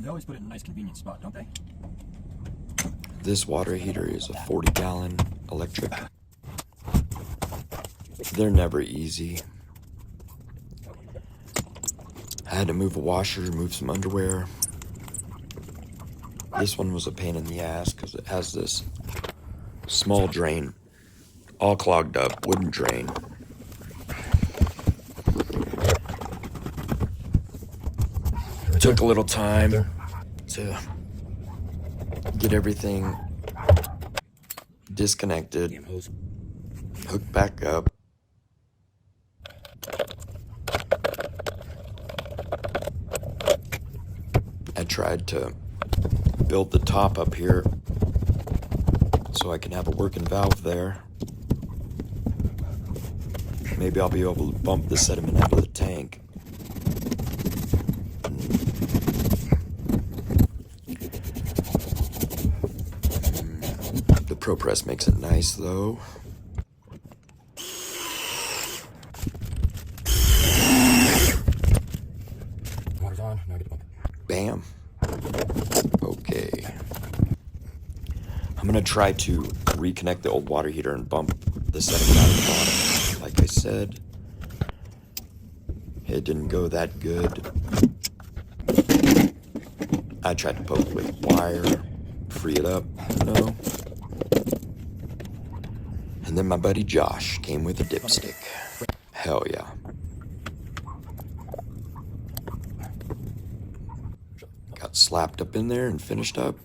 They always put it in a nice convenient spot, don't they? This water heater is a 40-gallon electric. They're never easy. I had to move a washer, move some underwear. This one was a pain in the ass because it has this small drain, all clogged up, wooden drain. Took a little time to get everything disconnected, hooked back up. I tried to build the top up here so I can have a working valve there. Maybe I'll be able to bump the sediment out of the tank. The ProPress makes it nice though. Water's on, now get the pump. Bam. Okay. I'm gonna try to reconnect the old water heater and bump the sediment out of the bottom. Like I said, it didn't go that good. I tried to poke with wire, free it up, no. And then my buddy Josh came with a dipstick. Hell yeah. Got slapped up in there and finished up.